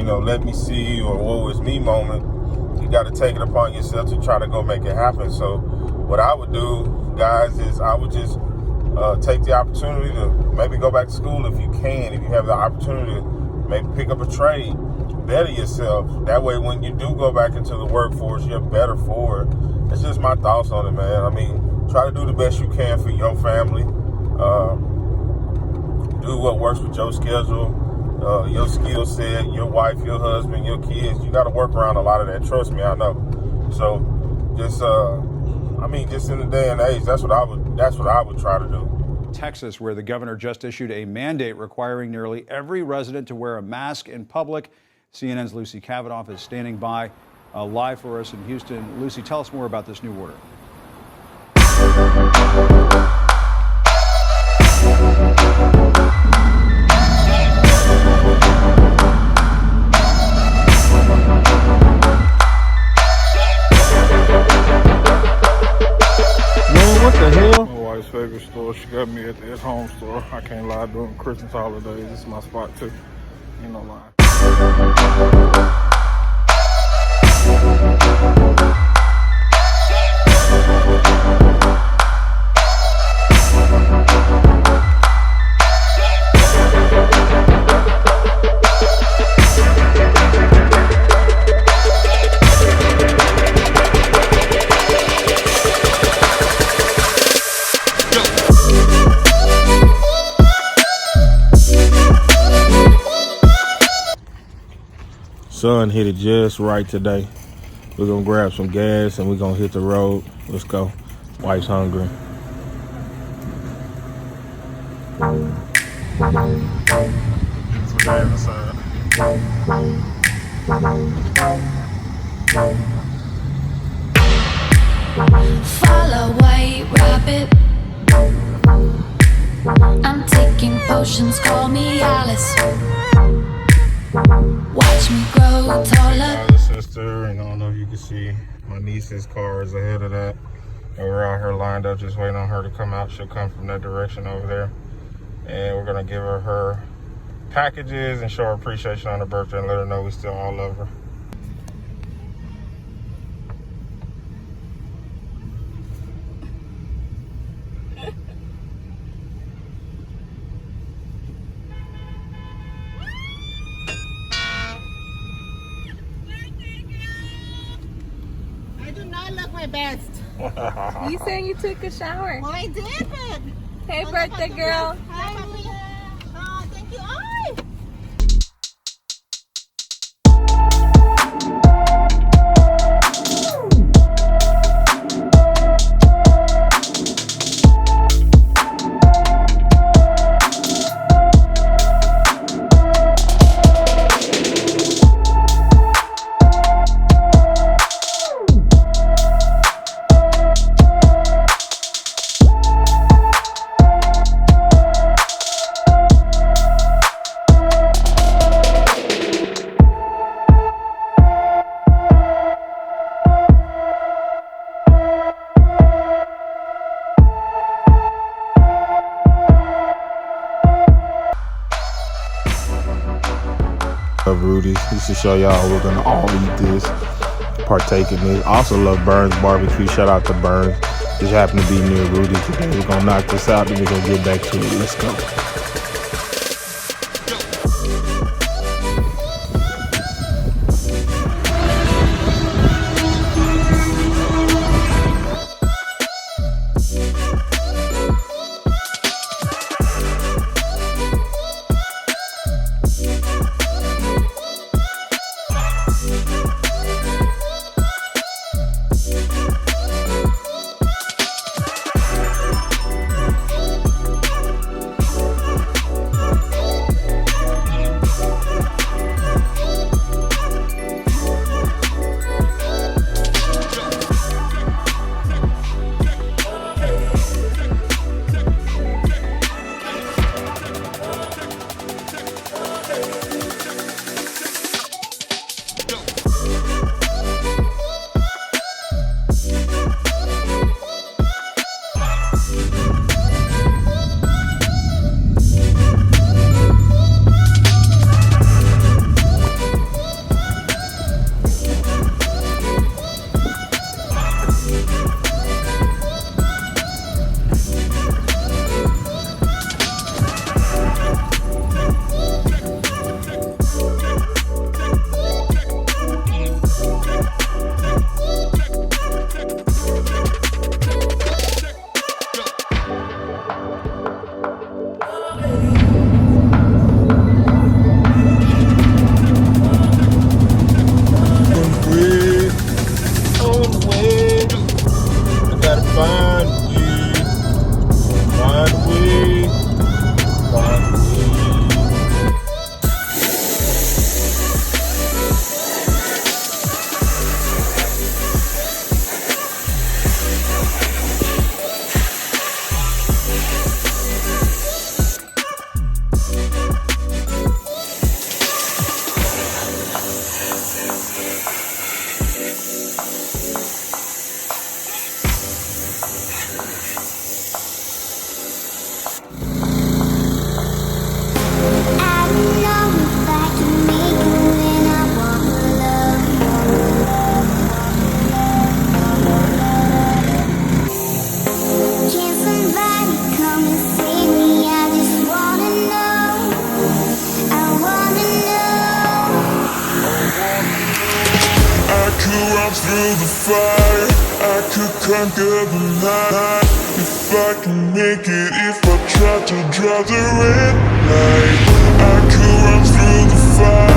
let me see or woe is me moment. You got to take it upon yourself to try to go make it happen. So what I would do, guys, is I would just take the opportunity to maybe go back to school if you can. If you have the opportunity to maybe pick up a trade, better yourself. That way when you do go back into the workforce, you're better for it. It's just my thoughts on it, man. I mean, try to do the best you can for your family. Do what works with your schedule, your skill set, your wife, your husband, your kids. You got to work around a lot of that. Trust me, I know. So just, just in the day and age, that's what I would try to do. Texas, where the governor just issued a mandate requiring nearly every resident to wear a mask in public. CNN's Lucy Kavanaugh is standing by live for us in Houston. Lucy, tell us more about this new order. What the hell? My wife's favorite store. She got me at home store. I can't lie, during Christmas holidays. This is my spot too. Ain't no lie. Sun hit it just right today. We're gonna grab some gas and we're gonna hit the road. Let's go. Wife's hungry. Beautiful day inside. Follow White Rabbit. I'm taking potions, call me Alice. Watch me grow taller. My sister, and I don't know if you can see my niece's car is ahead of that. And we're out here lined up just waiting on her to come out. She'll come from that direction over there. And we're gonna give her packages and show her appreciation on her birthday and let her know we still all love her. I look my best. You saying you took a shower? Well, I did, but... Hey, birthday girl. Hi. Oh, thank you. Ay! Love Rudy's. Just to show y'all we're gonna all eat this, partake in this. Also love Burns Barbecue. Shout out to Burns. Just happened to be near Rudy's today. We're gonna knock this out, then we're gonna get back to it. Let's go. could run through the fire, I could conquer the night. If I can make it, if I try to draw the red light, I could run through the fire.